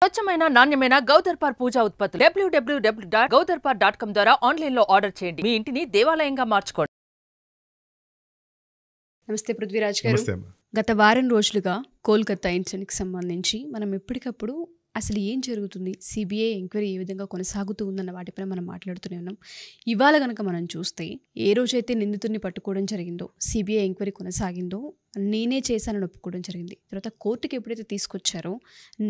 స్వచ్ఛమైన నాణ్యమైన గౌదర్పార్ పూజా ఉత్పత్తులు www.gaudarpar.com ద్వారా ఆన్లైన్ లో ఆర్డర్ చేయండి. మీ ఇంటిని దేవాలయంగా మార్చుకోండి. నమస్తే పృథ్వీరాజ్ గారు. నమస్తే అమ్మా. గత వారం రోజులుగా కోల్కతా ఇన్సిడెంట్కి సంబంధించి మనం ఎప్పటికప్పుడు అసలు ఏం జరుగుతుంది, సిబిఐ ఎంక్వైరీ ఏ విధంగా కొనసాగుతూ ఉందన్న వాటిపై మనం మాట్లాడుతూనే ఉన్నాం. ఇవాళ కనుక మనం చూస్తే ఏ రోజైతే నిందితుడిని పట్టుకోవడం జరిగిందో, సిబిఐ ఎంక్వైరీ కొనసాగిందో, నేనే చేశానని ఒప్పుకోవడం జరిగింది. తర్వాత కోర్టుకి ఎప్పుడైతే తీసుకొచ్చారో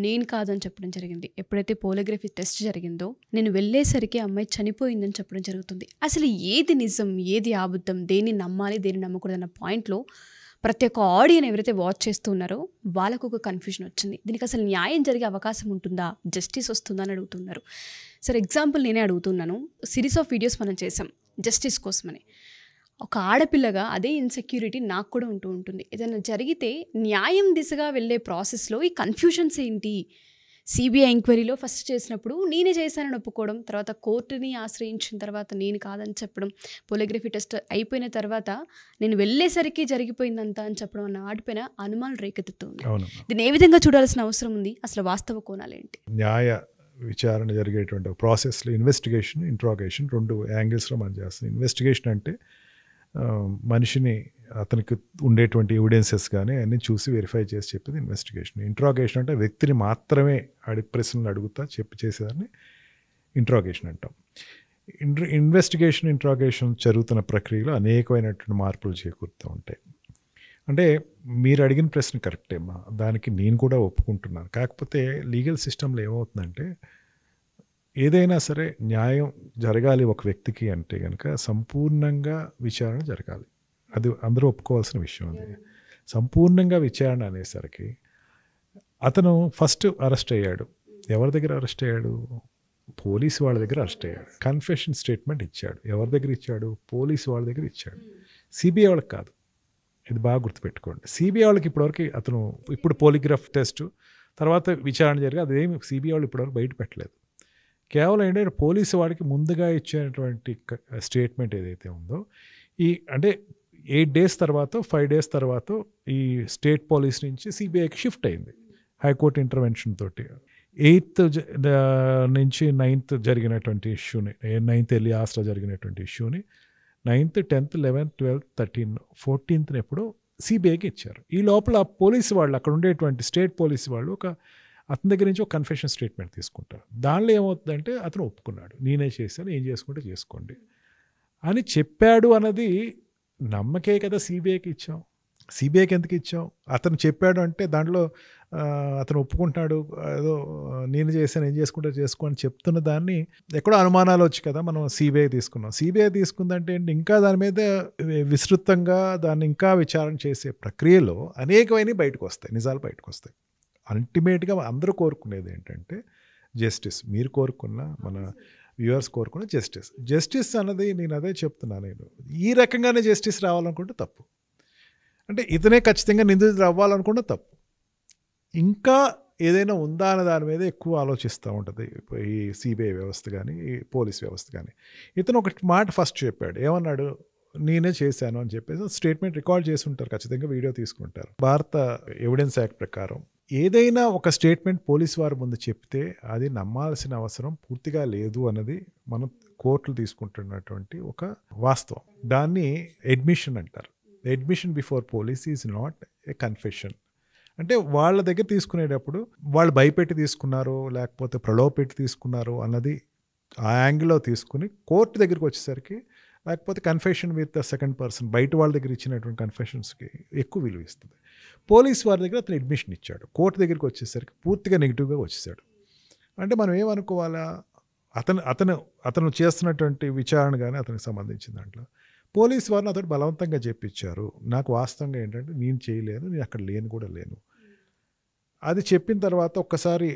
నేను కాదని చెప్పడం జరిగింది. ఎప్పుడైతే పోలిగ్రఫీ టెస్ట్ జరిగిందో నేను వెళ్ళేసరికి అమ్మాయి చనిపోయిందని చెప్పడం జరుగుతుంది. అసలు ఏది నిజం, ఏది అబద్ధం, దేన్ని నమ్మాలి, దేన్ని నమ్మకూడదన్న పాయింట్లో ప్రతి ఒక్క ఆడియన్ ఎవరైతే వాచ్ చేస్తూ ఉన్నారో వాళ్ళకు ఒక కన్ఫ్యూజన్ వచ్చింది. దీనికి అసలు న్యాయం జరిగే అవకాశం ఉంటుందా, జస్టిస్ వస్తుందా అని అడుగుతున్నారు. సరే, ఎగ్జాంపుల్ నేనే అడుగుతున్నాను. సిరీస్ ఆఫ్ వీడియోస్ మనం చేసాం జస్టిస్ కోసమని. ఒక ఆడపిల్లగా అదే ఇన్సెక్యూరిటీ నాకు కూడా ఉంటూ ఉంటుంది. ఏదైనా జరిగితే న్యాయం దిశగా వెళ్ళే ప్రాసెస్లో ఈ కన్ఫ్యూజన్స్ ఏంటి? సిబిఐ ఎంక్వైరీలో ఫస్ట్ చేసినప్పుడు నేనే చేశానని ఒప్పుకోవడం, తర్వాత కోర్టుని ఆశ్రయించిన తర్వాత నేను కాదని చెప్పడం, పోలిగ్రఫీ టెస్ట్ అయిపోయిన తర్వాత నేను వెళ్ళేసరికి జరిగిపోయిందంతా అని చెప్పడం అన్న వాటిపైన అనుమానం రేకెత్తుతుంది. దీన్ని ఏ విధంగా చూడాల్సిన అవసరం ఉంది? అసలు వాస్తవ కోణాలు ఏంటి? న్యాయ విచారణ జరిగేటువంటి ప్రాసెస్లో ఇన్వెస్టిగేషన్, ఇంట్రాగేషన్ రెండు యాంగిల్స్లో మనం చేస్తాం. ఇన్వెస్టిగేషన్ అంటే మనిషిని, అతనికి ఉండేటువంటి ఎవిడెన్సెస్ కానీ అన్నీ చూసి వెరిఫై చేసి చెప్పేది ఇన్వెస్టిగేషన్. ఇంట్రాగేషన్ అంటే వ్యక్తిని మాత్రమే ప్రశ్నలు అడుగుతా చేసేదాన్ని ఇంట్రాగేషన్ అంటాం. ఇన్వెస్టిగేషన్, ఇంట్రాగేషన్ జరుగుతున్న ప్రక్రియలో అనేకమైనటువంటి మార్పులు చేకూరుతూ ఉంటాయి. అంటే మీరు అడిగిన ప్రశ్న కరెక్టేమ్మా, దానికి నేను కూడా ఒప్పుకుంటున్నాను. కాకపోతే లీగల్ సిస్టంలో ఏమవుతుందంటే ఏదైనా సరే న్యాయం జరగాలి ఒక వ్యక్తికి అంటే కనుక సంపూర్ణంగా విచారణ జరగాలి. అది అందరూ ఒప్పుకోవాల్సిన విషయం. అది సంపూర్ణంగా విచారణ అనేసరికి అతను ఫస్ట్ అరెస్ట్ అయ్యాడు. ఎవరి దగ్గర అరెస్ట్ అయ్యాడు? పోలీసు వాళ్ళ దగ్గర అరెస్ట్ అయ్యాడు. కన్ఫెషన్ స్టేట్మెంట్ ఇచ్చాడు. ఎవరి దగ్గర ఇచ్చాడు? పోలీసు వాళ్ళ దగ్గర ఇచ్చాడు. సిబిఐ వాళ్ళకి కాదు. ఇది బాగా గుర్తుపెట్టుకోండి. సిబిఐ వాళ్ళకి ఇప్పటివరకు అతను ఇప్పుడు పోలిగ్రాఫ్ టెస్ట్ తర్వాత విచారణ జరిగి అదేమి సిబిఐ వాళ్ళు ఇప్పటివరకు బయట పెట్టలేదు. కేవలం ఏంటంటే పోలీసు వాడికి ముందుగా ఇచ్చినటువంటి స్టేట్మెంట్ ఏదైతే ఉందో, ఈ అంటే 8 days తర్వాత 5 days తర్వాత ఈ స్టేట్ పోలీస్ నుంచి సిబిఐకి షిఫ్ట్ అయింది హైకోర్టు ఇంటర్వెన్షన్ తోటి. 8th నుంచి 9th జరిగినటువంటి ఇష్యూని, 9th వెళ్ళి ఆస్ట్రా జరిగినటువంటి ఇష్యూని 9th, 10th, 11th, 12th, 13th, 14th ఎప్పుడు సిబిఐకి ఇచ్చారు. ఈ లోపల పోలీసు వాళ్ళు, అక్కడ ఉండేటువంటి స్టేట్ పోలీసు వాళ్ళు అతని దగ్గర నుంచి ఒక కన్ఫెషన్ స్టేట్మెంట్ తీసుకుంటారు. దానిలో ఏమవుతుందంటే అతను ఒప్పుకున్నాడు, నేనే చేశాను, ఏం చేసుకుంటే చేసుకోండి అని చెప్పాడు. అన్నది నమ్మకే కదా సిబిఐకి ఇచ్చాం. సిబిఐకి ఎందుకు ఇచ్చాం? అతను చెప్పాడు అంటే దాంట్లో అతను ఒప్పుకుంటున్నాడు, ఏదో నేను చేశాను, ఏం చేసుకుంటే చేసుకో అని చెప్తున్న దాన్ని ఎక్కడో అనుమానాలు వచ్చి కదా మనం సిబిఐ తీసుకున్నాం. సిబిఐ తీసుకుందంటే ఇంకా దాని మీద విస్తృతంగా దాన్ని ఇంకా విచారణ చేసే ప్రక్రియలో అనేకమైనవి బయటకు వస్తాయి, నిజాలు బయటకు వస్తాయి. అల్టిమేట్గా అందరూ కోరుకునేది ఏంటంటే జస్టిస్. మీరు కోరుకున్న, మన వ్యూవర్స్ కోరుకున్న జస్టిస్. జస్టిస్ అన్నది నేను అదే చెప్తున్నా, నేను ఈ రకంగానే జస్టిస్ రావాలనుకుంటే తప్పు. అంటే ఇతనే ఖచ్చితంగా నిందితుడు అవ్వాలనుకుంటే తప్పు. ఇంకా ఏదైనా ఉందా అన్న దాని మీద ఎక్కువ ఆలోచిస్తూ ఉంటుంది ఈ సిబిఐ వ్యవస్థ కానీ, ఈ పోలీస్ వ్యవస్థ కానీ. ఇతను ఒక మాట ఫస్ట్ చెప్పాడు, ఏమన్నాడు? నేనే చేశాను అని చెప్పేసి స్టేట్మెంట్ రికార్డ్ చేసి ఉంటారు, ఖచ్చితంగా వీడియో తీసుకుంటారు. భారత ఎవిడెన్స్ యాక్ట్ ప్రకారం ఏదైనా ఒక స్టేట్మెంట్ పోలీసు వారి ముందు చెప్తే అది నమ్మాల్సిన అవసరం పూర్తిగా లేదు అన్నది మనం కోర్టులు తీసుకుంటున్నటువంటి ఒక వాస్తవం. దాన్ని అడ్మిషన్ అంటారు. Admission before police is not a confession. అంటే వాళ్ళ దగ్గర తీసుకునేటప్పుడు వాళ్ళు భయపెట్టి తీసుకున్నారో లేకపోతే ప్రలోభపెట్టి తీసుకున్నారో అన్నది ఆ యాంగిల్లో తీసుకుని కోర్టు దగ్గరికి వచ్చేసరికి, లేకపోతే confession with the second person, బయట వాళ్ళ దగ్గర ఇచ్చినటువంటి కన్ఫెషన్స్కి ఎక్కువ విలువ ఇస్తుంది. పోలీస్ వారి దగ్గర అతను అడ్మిషన్ ఇచ్చాడు, కోర్టు దగ్గరికి వచ్చేసరికి పూర్తిగా నెగిటివ్గా వచ్చేసాడు. అంటే మనం ఏమనుకోవాలా? అతను చేస్తున్నటువంటి విచారణ కానీ అతనికి సంబంధించిన దాంట్లో పోలీసు వారిని అతడు బలవంతంగా చెప్పించారు. నాకు వాస్తవంగా ఏంటంటే నేను చేయలేను, నేను అక్కడ కూడా లేను అది చెప్పిన తర్వాత ఒక్కసారి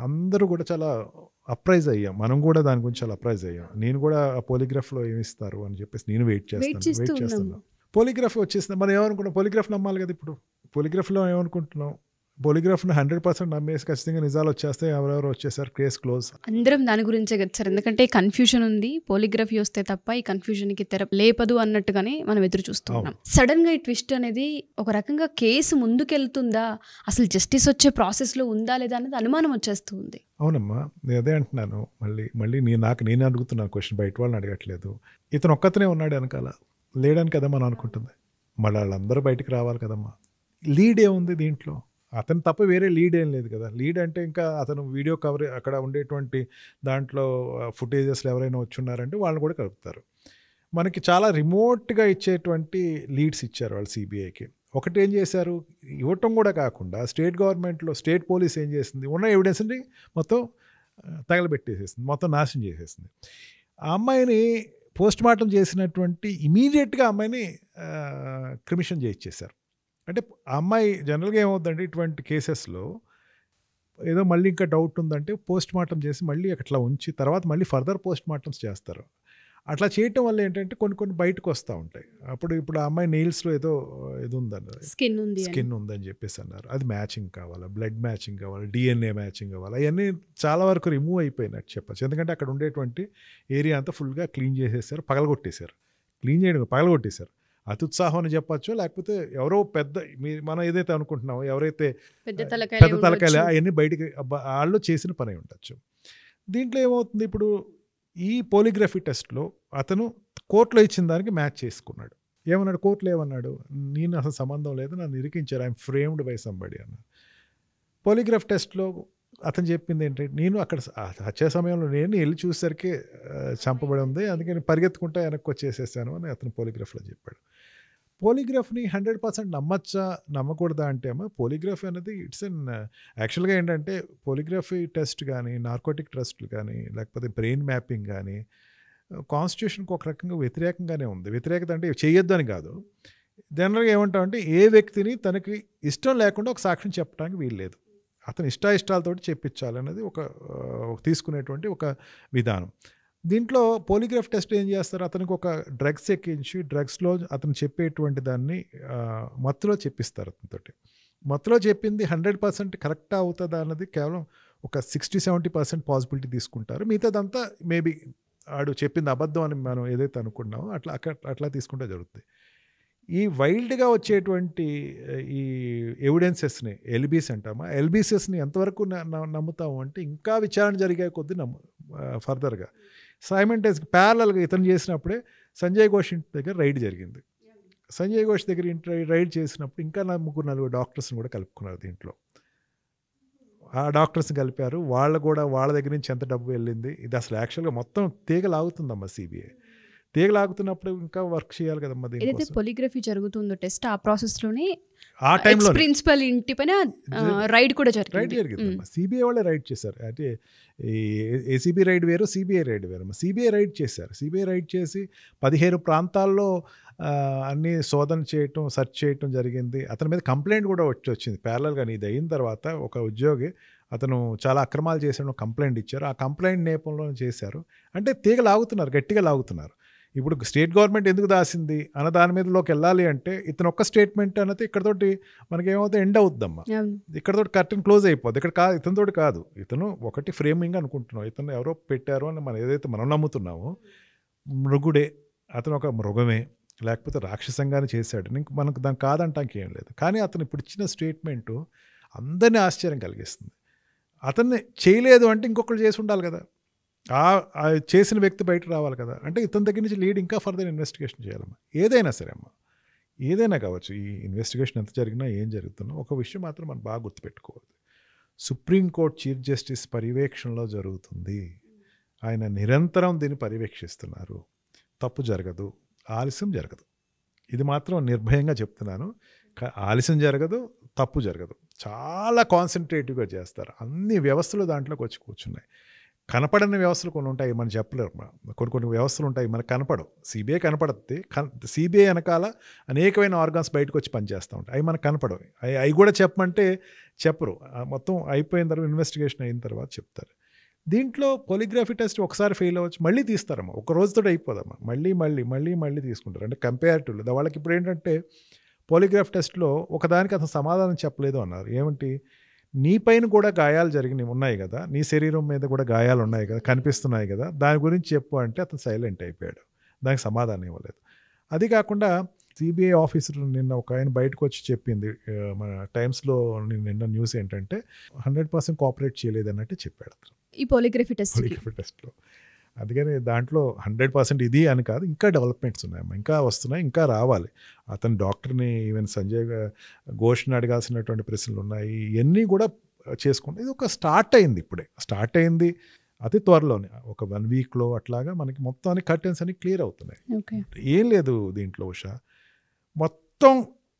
అందరూ కూడా చాలా అప్రైజ్ అయ్యాం. మనం కూడా దాని గురించి చాలా అప్రైజ్ అయ్యాం. నేను కూడా ఆ పోలిగ్రాఫ్లో ఏమిస్తారు అని చెప్పేసి నేను వెయిట్ చేస్తాను. పోలిగ్రాఫ్ వచ్చేసింది. మనం ఏమనుకున్నాం? పోలిగ్రాఫ్ నమ్మాలి కదా. ఇప్పుడు పోలిగ్రాఫ్లో ఏమనుకుంటున్నాం? పాలిగ్రాఫ్ని 100% నమ్మేసి ఖచ్చితంగా నిజాలు వచ్చేస్తే ఎవరెవరు వచ్చేసారు, కేస్ క్లోజ్. అందరం దాని గురించే కదా సార్, ఎందుకంటే కన్ఫ్యూజన్ ఉంది, పోలిగ్రఫీ వస్తే తప్ప ఈ కన్ఫ్యూజన్కి తెర లేపదు అన్నట్టుగానే మనం ఎదురు చూస్తున్నాం. సడన్ గా ఈ ట్విస్ట్ అనేది ఒక రకంగా కేసు ముందుకెళ్తుందా, అసలు జస్టిస్ వచ్చే ప్రాసెస్లో ఉందా లేదా అనేది అనుమానం వచ్చేస్తుంది. అవునమ్మా, నేను అదే అంటున్నాను. మళ్ళీ నేను అడుగుతున్నాను క్వశ్చన్, బయట వాళ్ళని అడగట్లేదు. ఇతను ఒక్కతనే ఉన్నాడు వెనకాల, లేడని కదా మనం అనుకుంటుంది. మళ్ళీ వాళ్ళందరూ బయటికి రావాలి కదమ్మా. లీడ్ ఏముంది దీంట్లో? అతను తప్ప వేరే లీడ్ ఏం లేదు కదా. లీడ్ అంటే ఇంకా అతను వీడియో కవర్ అక్కడ ఉండేటువంటి దాంట్లో ఫుటేజెస్లో ఎవరైనా వచ్చున్నారంటే వాళ్ళని కూడా కలుపుతారు. మనకి చాలా రిమోట్గా ఇచ్చేటువంటి లీడ్స్ ఇచ్చారు వాళ్ళు సిబిఐకి. ఒకటి ఏం చేశారు, ఇవ్వటం కూడా కాకుండా స్టేట్ గవర్నమెంట్లో స్టేట్ పోలీస్ ఏం చేసింది, ఉన్న ఎవిడెన్స్ని మొత్తం తగలబెట్టేసేసింది, మొత్తం నాశనం చేసేసింది. ఆ అమ్మాయిని పోస్ట్ మార్టం చేసినటువంటి ఇమీడియట్గా అమ్మాయిని క్రిమిషన్ చేయించేశారు. అంటే ఆ అమ్మాయి జనరల్గా ఏమవుతుందంటే ఇటువంటి కేసెస్లో ఏదో మళ్ళీ ఇంకా డౌట్ ఉందంటే పోస్ట్ మార్టం చేసి మళ్ళీ అట్లా ఉంచి తర్వాత మళ్ళీ ఫర్దర్ పోస్ట్ మార్టమ్స్ చేస్తారు. అట్లా చేయటం వల్ల ఏంటంటే కొన్ని బయటకు వస్తూ ఉంటాయి. ఇప్పుడు ఆ అమ్మాయి నెయిల్స్లో ఏదో ఇది ఉందన్నారు, స్కిన్ ఉందని చెప్పేసి అన్నారు. అది మ్యాచింగ్ కావాలా, బ్లడ్ మ్యాచింగ్ కావాలా, డిఎన్ఏ మ్యాచింగ్ కావాలా, అవన్నీ చాలా వరకు రిమూవ్ అయిపోయినట్టు చెప్పచ్చు. ఎందుకంటే అక్కడ ఉండేటువంటి ఏరియా అంతా ఫుల్గా క్లీన్ చేసేసారు, పగలగొట్టేశారు. క్లీన్ చేయడం పగలగొట్టేశారు. అత్యుత్సాహం అని చెప్పచ్చు, లేకపోతే ఎవరో మనం ఏదైతే అనుకుంటున్నామో ఎవరైతే పెద్ద తలకాయలు అవన్నీ బయటికి వాళ్ళు చేసిన పని ఉండొచ్చు. దీంట్లో ఏమవుతుంది, ఇప్పుడు ఈ పోలిగ్రఫీ టెస్ట్లో అతను కోర్టులో ఇచ్చిన దానికి మ్యాచ్ చేసుకున్నాడు. ఏమన్నాడు కోర్టులో, ఏమన్నాడు, నేను అసలు సంబంధం లేదు, నన్ను ఇరికించారు, ఐఎమ్ ఫ్రేమ్డ్ బై సంబడి అన్నాడు. పోలిగ్రాఫ్ టెస్ట్లో అతను చెప్పింది ఏంటంటే, నేను అక్కడ హత్య సమయంలో నేను వెళ్ళి చూసేసరికి చంపబడి ఉంది, అందుకని పరిగెత్తుకుంటా వెనక్కి వచ్చేసేసాను అని అతను పోలిగ్రాఫ్లో చెప్పాడు. పోలిగ్రాఫ్ని 100% నమ్మచ్చా నమ్మకూడదా అంటే అమ్మ, పోలిగ్రఫీ అనేది ఇట్స్ యాక్చువల్గా ఏంటంటే పోలిగ్రఫీ టెస్ట్ కానీ, నార్కోటిక్ టెస్ట్లు కానీ, లేకపోతే బ్రెయిన్ మ్యాపింగ్ కానీ కాన్స్టిట్యూషన్కి ఒక రకంగా వ్యతిరేకంగానే ఉంది. వ్యతిరేకత అంటే చేయొద్దు అని కాదు. జనరల్గా ఏమంటామంటే ఏ వ్యక్తిని తనకి ఇష్టం లేకుండా ఒక సాక్ష్యం చెప్పడానికి వీల్లేదు, అతని ఇష్టాలతోటి చెప్పించాలనేది ఒక తీసుకునేటువంటి ఒక విధానం. దీంట్లో పోలిగ్రాఫ్ టెస్ట్ ఏం చేస్తారు, అతనికి ఒక డ్రగ్స్ ఎక్కించి డ్రగ్స్లో అతను చెప్పేటువంటి దాన్ని మత్తులో చెప్పిస్తారు. అతనితోటి మత్తులో చెప్పింది 100% కరెక్టా అవుతుందా అన్నది కేవలం ఒక 60-70% పాసిబిలిటీ తీసుకుంటారు. మిగతాదంతా మేబీ ఆడు చెప్పింది అబద్ధం అని మనం ఏదైతే అనుకున్నామో అట్లా తీసుకుంటే జరుగుతుంది. ఈ వైల్డ్గా వచ్చేటువంటి ఈ ఎవిడెన్సెస్ని ఎల్బీస్ అంటామా, ఎల్బీసెస్ని ఎంతవరకు నమ్ముతాము అంటే ఇంకా విచారణ జరిగే కొద్దీ ఫర్దర్గా సైమల్టేనియస్గా ప్యారలల్గా ఇతను చేసినప్పుడే సంజయ్ ఘోష్ ఇంటి దగ్గర రైడ్ జరిగింది. సంజయ్ ఘోష్ దగ్గర రైడ్ చేసినప్పుడు ఇంకా 3-4 డాక్టర్స్ని కూడా కలుపుకున్నారు దీంట్లో. ఆ డాక్టర్స్ని కలిపారు, వాళ్ళ దగ్గర నుంచి ఎంత డబ్బు వెళ్ళింది, ఇది అసలు యాక్చువల్గా మొత్తం తీగలాగుతుందమ్మా సిబిఐ. తీగలాగుతున్నప్పుడు ఇంకా వర్క్ చేయాలి కదమ్మా. ఏదైతే పోలిగ్రఫీ జరుగుతుందో టెస్ట్ ఆ ప్రాసెస్లోనే ఆ టైంలో ప్రిన్సిపల్ ఇంటి పైన రైడ్ కూడా జరిగిందమ్మా. సిబిఐ వాళ్ళే రైడ్ చేశారు. అంటే ఈ ఏసీబీ రైడ్ వేరు, సిబిఐ రైడ్ వేరు. సిబిఐ రైడ్ చేశారు. సిబిఐ రైడ్ చేసి 15 ప్రాంతాల్లో అన్నీ శోధన చేయటం, సెర్చ్ చేయటం జరిగింది. అతని మీద కంప్లైంట్ కూడా వచ్చింది ప్యారలల్గా. ఇది అయిన తర్వాత ఒక ఉద్యోగి అతను చాలా అక్రమాలు చేసిన కంప్లైంట్ ఇచ్చారు. ఆ కంప్లైంట్ నేపథ్యంలో చేశారు. అంటే తీగ లాగుతున్నారు, గట్టిగా లాగుతున్నారు. ఇప్పుడు స్టేట్ గవర్నమెంట్ ఎందుకు దాసింది అన్న దాని మీదలోకి వెళ్ళాలి అంటే ఇతను ఒక్క స్టేట్మెంట్ అనేది ఇక్కడతోటి మనకేమవుతుంది, ఎండ్ అవుద్దమ్మా. ఇక్కడతోటి కర్టెన్ క్లోజ్ అయిపోద్ది. ఇతనితోటి కాదు, ఇతను ఒకటి ఫ్రేమింగ్ అనుకుంటున్నాం, ఇతను ఎవరో పెట్టారు అని మనం ఏదైతే మనం నమ్ముతున్నామో మృగుడే, అతను ఒక మృగమే, లేకపోతే రాక్షసంగానే చేశాడు, మనకు దాన్ని కాదంటానికి ఏం లేదు. కానీ అతను ఇప్పుడు ఇచ్చిన స్టేట్మెంటు అందరినీ ఆశ్చర్యం కలిగిస్తుంది. అతన్ని చేయలేదు అంటే ఇంకొకరు చేసి ఉండాలి కదా, ఆ చేసిన వ్యక్తి బయట రావాలి కదా. అంటే ఇతని దగ్గర నుంచి లీడ్ ఇంకా ఫర్దర్ ఇన్వెస్టిగేషన్ చేయాలమ్మా. ఏదైనా సరే అమ్మా, ఏదైనా కావచ్చు, ఈ ఇన్వెస్టిగేషన్ ఎంత జరిగినా ఏం జరుగుతున్నా ఒక విషయం మాత్రం మనం బాగా గుర్తుపెట్టుకోవాలి, సుప్రీంకోర్టు చీఫ్ జస్టిస్ పర్యవేక్షణలో జరుగుతుంది. ఆయన నిరంతరం దీన్ని పర్యవేక్షిస్తున్నారు. తప్పు జరగదు, ఆలస్యం జరగదు. ఇది మాత్రం నిర్భయంగా చెప్తున్నాను. ఆలస్యం జరగదు, తప్పు జరగదు. చాలా కాన్సన్ట్రేటివ్గా చేస్తారు. అన్ని వ్యవస్థలు దాంట్లోకి వచ్చి కూర్చున్నాయి. కనపడని వ్యవస్థలు కొన్ని ఉంటాయి, మనం చెప్పలేరు. కొన్ని వ్యవస్థలు ఉంటాయి మనకు కనపడవు. సిబిఐ కనపడుతుంది, సిబిఐ వెనకాల అనేకమైన ఆర్గాన్స్ బయటకు వచ్చి పనిచేస్తూ ఉంటాయి, అవి మనకు కనపడవు. అవి కూడా చెప్పమంటే చెప్పరు. మొత్తం అయిపోయిన తర్వాత ఇన్వెస్టిగేషన్ అయిన తర్వాత చెప్తారు. దీంట్లో పోలిగ్రఫీ టెస్ట్ ఒకసారి ఫెయిల్ అవ్వచ్చు, మళ్ళీ తీస్తారమ్మా. ఒక రోజుతో అయిపోదమ్మా, మళ్ళీ తీసుకుంటారు. అంటే కంపేరిటివ్లో వాళ్ళకి ఇప్పుడు ఏంటంటే పాలిగ్రాఫ్ టెస్ట్లో ఒకదానికి అతను సమాధానం చెప్పలేదు అన్నారు. ఏమిటి, నీ పైన కూడా గాయాలు జరిగినవి ఉన్నాయి కదా, నీ శరీరం మీద కూడా గాయాలు ఉన్నాయి కదా, కనిపిస్తున్నాయి కదా, దాని గురించి చెప్పు అంటే అతను సైలెంట్ అయిపోయాడు, దానికి సమాధానం ఇవ్వలేదు. అది కాకుండా సిబిఐ ఆఫీసర్ నిన్న ఒక ఆయన బయటకు వచ్చి చెప్పింది, మన టైమ్స్లో నిన్న న్యూస్ ఏంటంటే 100% కోఆపరేట్ చేయలేదు అన్నట్టు చెప్పాడు ఈ పాలిగ్రఫీ టెస్ట్లో. అందుకని దాంట్లో 100% ఇది అని కాదు, ఇంకా డెవలప్మెంట్స్ ఉన్నాయమ్మా, ఇంకా వస్తున్నాయి, ఇంకా రావాలి. అతను డాక్టర్ని ఈవెన్ సంజయ్ ఘోష్ని అడగాల్సినటువంటి ప్రశ్నలు ఉన్నాయి, ఇవన్నీ కూడా చేసుకుంటాం. ఇది ఒక స్టార్ట్ అయింది, ఇప్పుడే స్టార్ట్ అయింది, అతి త్వరలోనే ఒక 1 వీక్లో అట్లాగా మనకి మొత్తం కర్టెన్స్ అన్ని క్లియర్ అవుతున్నాయి. ఏం లేదు దీంట్లో ఉషా, మొత్తం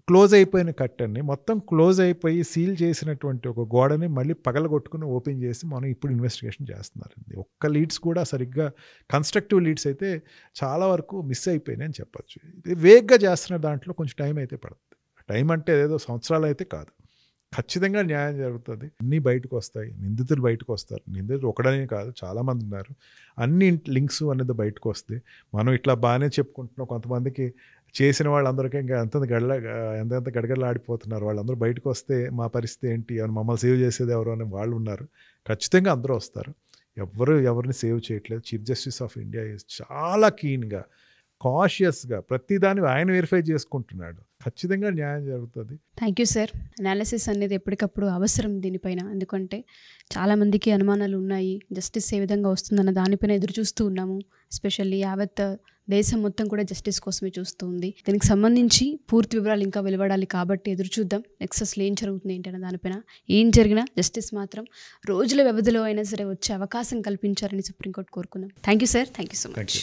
క్లోజ్ అయిపోయిన కర్టెన్ని మొత్తం క్లోజ్ అయిపోయి సీల్ చేసినటువంటి ఒక గోడని మళ్ళీ పగలగొట్టుకుని ఓపెన్ చేసి మనం ఇప్పుడు ఇన్వెస్టిగేషన్ చేస్తున్నారు. ఒక్క లీడ్స్ కూడా సరిగ్గా కన్స్ట్రక్టివ్ లీడ్స్ అయితే చాలా వరకు మిస్ అయిపోయినాయి అని చెప్పచ్చు. ఇది వేగ్గా చేస్తున్న దాంట్లో కొంచెం టైం అయితే పడుతుంది. టైం అంటే ఏదో సంవత్సరాలు అయితే కాదు, ఖచ్చితంగా న్యాయం జరుగుతుంది. అన్నీ బయటకు వస్తాయి, నిందితులు బయటకు వస్తారు. నిందితులు ఒకడనే కాదు, చాలామంది ఉన్నారు. అన్ని లింక్స్ అనేది బయటకు వస్తాయి. మనం ఇట్లా బాగానే చెప్పుకుంటున్నాం, కొంతమందికి చేసిన వాళ్ళందరికీ ఇంకా ఎంత గడగడలాడిపోతున్నారు. వాళ్ళందరూ బయటకు వస్తే మా పరిస్థితి ఏంటి, మమ్మల్ని సేవ్ చేసేది ఎవరు అని వాళ్ళు ఉన్నారు. ఖచ్చితంగా అందరూ వస్తారు, ఎవరిని సేవ్ చేయట్లేదు. చీఫ్ జస్టిస్ ఆఫ్ ఇండియా చాలా కీన్గా, కాషియస్గా ప్రతిదాన్ని ఆయన వెరిఫై చేసుకుంటున్నాడు. ఖచ్చితంగా న్యాయం జరుగుతుంది. Thank you sir. అనాలిసిస్ అనేది ఎప్పటికప్పుడు అవసరం దీనిపైన, ఎందుకంటే చాలామందికి అనుమానాలు ఉన్నాయి, జస్టిస్ ఏ విధంగా వస్తుందన్న దానిపైన ఎదురు చూస్తూ ఉన్నాము. ఎస్పెషల్లీ యావత్ దేశం మొత్తం కూడా జస్టిస్ కోసమే చూస్తూ ఉంది. దీనికి సంబంధించి పూర్తి వివరాలు ఇంకా వెలువడాలి కాబట్టి ఎదురు చూద్దాం. నెక్సస్లో ఏం జరుగుతుంది ఏంటనే దానిపైన. ఏం జరిగినా జస్టిస్ మాత్రం రోజుల వ్యవధిలో అయినా సరే వచ్చే అవకాశం కల్పించారని సుప్రీంకోర్టు కోరుకుందాం. Thank you sir. Thank you so much.